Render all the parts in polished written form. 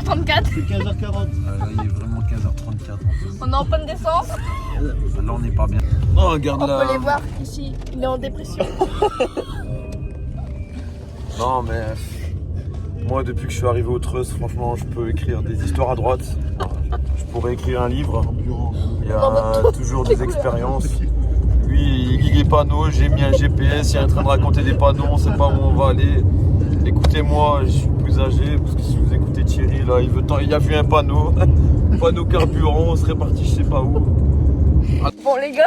15h34. C'est 15h40. Il est vraiment 15h34. On est en panne d'essence. Là, on n'est pas bien. Non, regarde On là. peut les voir ici. Il est en dépression. Non, mais moi, depuis que je suis arrivé au Trust, franchement, je peux écrire des histoires à droite. Je pourrais écrire un livre. Il y a toujours des expériences. Lui, il lit les panneaux. J'ai mis un GPS. Il est en train de raconter des panneaux. On ne sait pas où on va aller. Écoutez-moi, je suis plus âgé. Parce que si vous écoutez Thierry, là, il a vu un panneau. Panneau carburant. On serait parti, je sais pas où. Bon, les gars,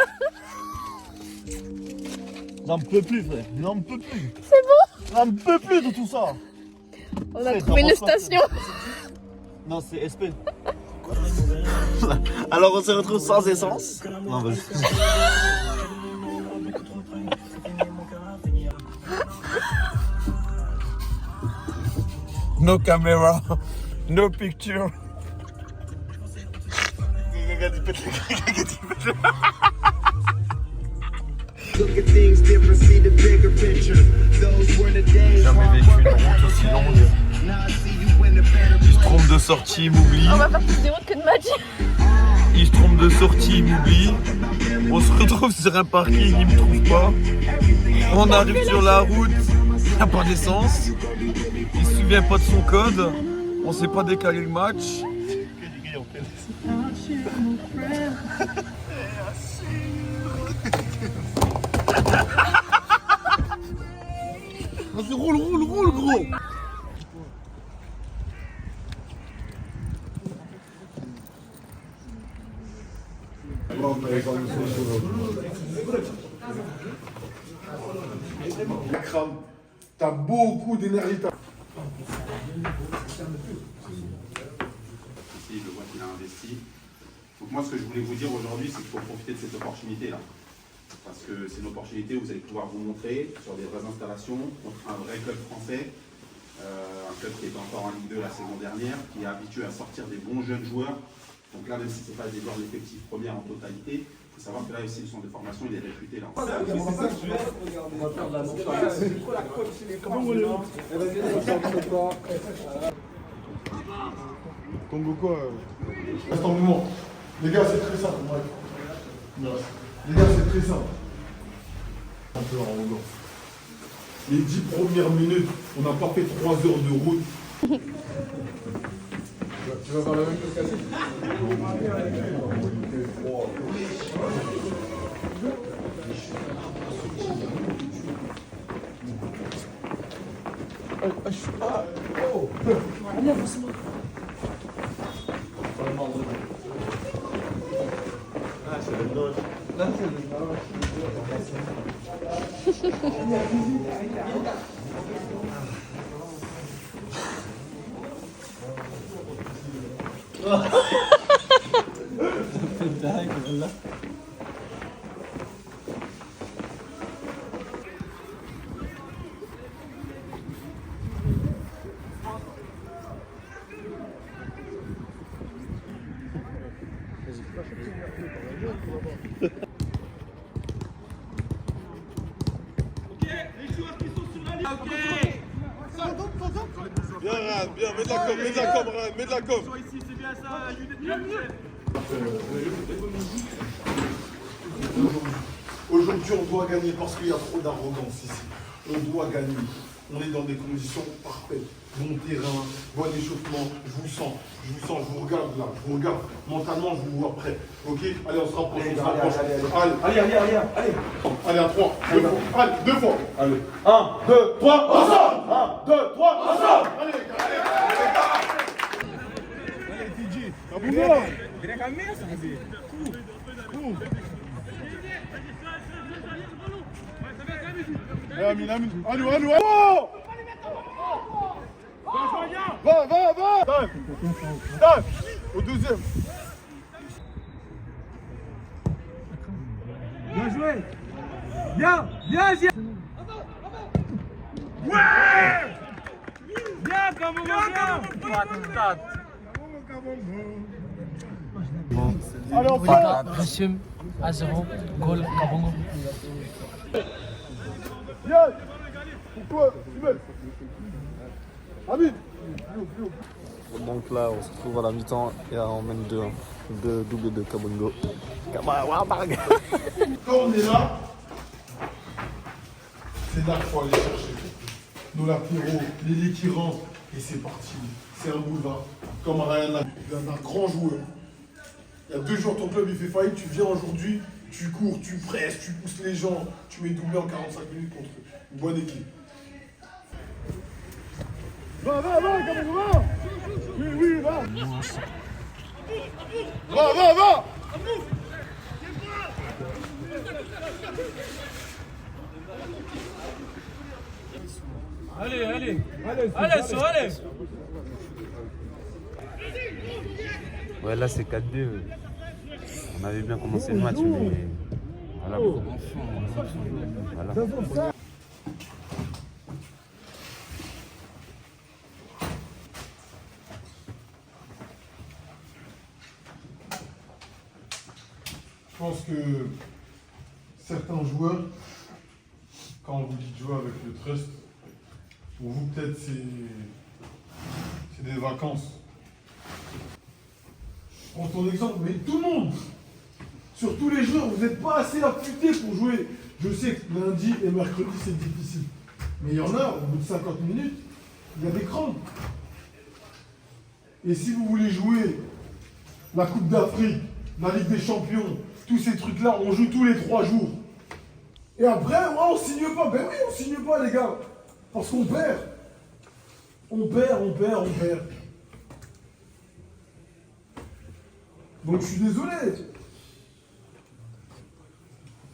J'en peux plus, frère. J'en peux plus. c'est bon. J'en peux plus de tout ça. On a trouvé une station. Non, c'est SP. Alors, on se retrouve sans essence. Non, vas-y. No camera, no picture. Jamais vécu une route aussi longue. Il se trompe de sortie, il m'oublie. On va faire plus de routes que de match. Il se trompe de sortie, il m'oublie. On se retrouve sur un parking, il me trouve pas. On arrive sur la route, il n'y a pas d'essence. Il se souvient pas de son code. On sait pas décaler le match. Vas-y, roule, gros. T'as beaucoup d'énergie. Ici, je vois qu'il a investi. Donc moi, ce que je voulais vous dire aujourd'hui, c'est qu'il faut profiter de cette opportunité-là. Parce que c'est une opportunité où vous allez pouvoir vous montrer sur des vraies installations contre un vrai club français, un club qui était encore en Ligue 2 la saison dernière, qui est habitué à sortir des bons jeunes joueurs. Donc là, même si ce n'est pas des joueurs d'effectif première en totalité, il faut savoir que là aussi, le centre de formation, il est réputé là. Congo quoi Reste en mouvement. Les gars, c'est très simple. Les gars, c'est très simple. Un peu arrogant. Les 10 premières minutes, on n'a pas fait 3 heures de route. Tu vas faire la même chose qu'Assif? Bien, Ryan, bien, mets de la com, Ryan, mets de la com. Ici, c'est bien ça, Aujourd'hui, on doit gagner parce qu'il y a trop d'arrogance ici. On doit gagner. On est dans des conditions parfaites. Bon terrain, bon échauffement. Je vous sens, je vous regarde là, je vous regarde. Mentalement, je vous vois prêt. Ok? Allez, on se rapproche, on se rapproche. Allez, à 3. Allez, 2 fois. Allez. 1, 2, 3, ensemble! 1, 2, 3, ensemble! Allez, TJ. Tá bom? Vira a cabeça, bebê. Amin. Allô. Va. Dave. Au deuxième. Bien joué. Bien. Ouais. Bien, Kabongo. Allez, on part. Deuxième à 0. Goal Kabongo. Viens. Pour toi, Simel. Amin. Donc là, on se retrouve à la mi-temps et on mène 2-1. Deux doubles de Kabongo. Quand on est là, c'est là qu'il faut aller chercher. Nos latéraux, les lits qui rentrent, et c'est parti. C'est un boulevard. Comme Ryan l'a dit, un grand joueur. Il y a 2 jours, ton club il fait faillite, tu viens aujourd'hui, tu cours, tu presses, tu pousses les gens, tu mets doublé en 45 minutes contre une bonne équipe. Va, Kabongo, va! Oui, va! Va! Allez, allez, allez. Ouais, là c'est 4-2. On avait bien commencé le match, mais voilà. Voilà. Je pense que certains joueurs, quand on vous dit de jouer avec le Trust, pour vous peut-être c'est des vacances. Prends ton exemple, mais tout le monde, sur tous les jours, vous n'êtes pas assez affûtés pour jouer. Je sais que lundi et mercredi c'est difficile, mais il y en a, au bout de 50 minutes, il y a des crampes. Et si vous voulez jouer la Coupe d'Afrique, la Ligue des Champions, tous ces trucs-là, on joue tous les 3 jours. Et après, ouais, on signe pas. Ben oui, on signe pas, les gars. Parce qu'on perd. On perd. Donc je suis désolé.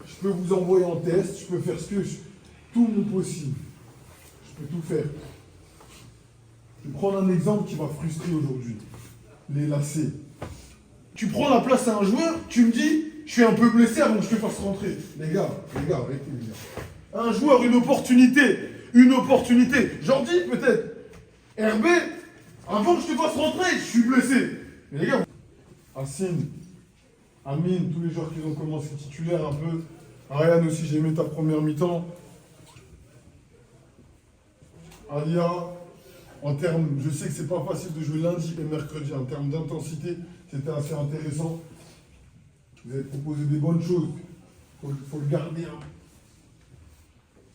Je peux vous envoyer en test, je peux faire tout mon possible. Je peux tout faire. Je vais prendre un exemple qui va frustrer aujourd'hui. Les lacets. Tu prends la place à un joueur, tu me dis, je suis un peu blessé avant que je te fasse rentrer. Les gars, arrêtez les gars. Un joueur, une opportunité. J'en dis peut-être. RB, avant que je te fasse rentrer, je suis blessé. Mais les gars, Assine, Amine, tous les joueurs qui ont commencé titulaires un peu. Ryan aussi, j'ai aimé ta première mi-temps. Alia, en termes, je sais que c'est pas facile de jouer lundi et mercredi. En termes d'intensité, c'était assez intéressant. Vous avez proposé des bonnes choses. Faut le garder. Hein.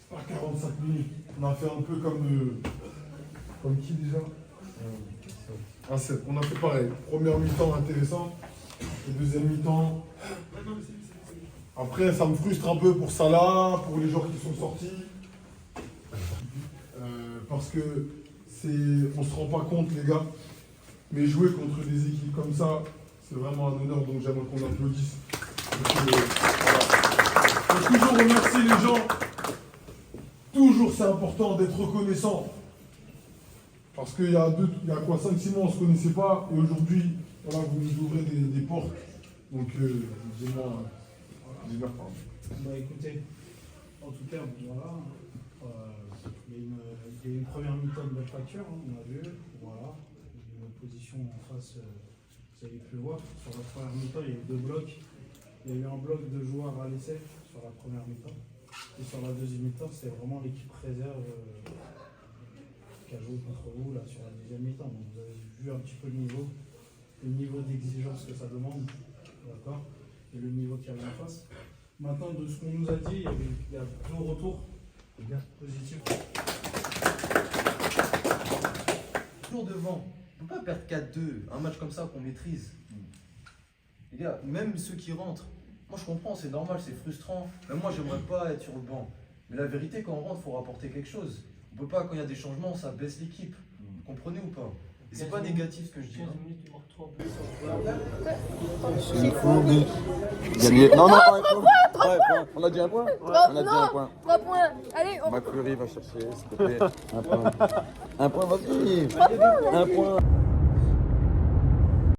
Pas 45 minutes. On a fait un peu comme qui déjà On a fait pareil. Première mi-temps intéressant. Et deuxième mi-temps. Après, ça me frustre un peu pour Salah, pour les joueurs qui sont sortis. Parce que on se rend pas compte, les gars. Mais jouer contre des équipes comme ça, c'est vraiment un honneur. Donc j'aimerais qu'on applaudisse. Donc, voilà. Faut toujours remercier les gens. Toujours, c'est important d'être reconnaissant. Parce qu'il y a 5-6 mois, on ne se connaissait pas. Et aujourd'hui, voilà, vous nous ouvrez des portes. Donc, dis-moi, pardon. Bah écoutez, en tout cas, voilà. Il y a eu une première mi-temps de belle facture, hein, on a vu. Voilà. Il y a eu une position en face, vous avez pu le voir. Sur la première mi-temps, il y a eu 2 blocs. Il y a eu un bloc de joueurs à l'essai sur la première mi-temps. Et sur la deuxième mi-temps, c'est vraiment l'équipe réserve qui a joué contre vous là, sur la deuxième mi-temps. Donc vous avez vu un petit peu le niveau d'exigence que ça demande, d'accord, et le niveau qu'il y avait en face. Maintenant, de ce qu'on nous a dit, il y a 2 retours positifs. Toujours devant. On ne peut pas perdre 4-2, un match comme ça qu'on maîtrise. Les gars, même ceux qui rentrent, moi je comprends, c'est normal, c'est frustrant. Même moi, j'aimerais pas être sur le banc. Mais la vérité, quand on rentre, il faut rapporter quelque chose. On peut pas, quand il y a des changements, ça baisse l'équipe. Vous comprenez ou pas? Et c'est pas négatif ce que je dis. Gagné. Non, on a dit un point. On a dit un point. 3 points. Allez, on McFleury va chercher, s'il te plaît. Un point. Un point, vas-y. Un point.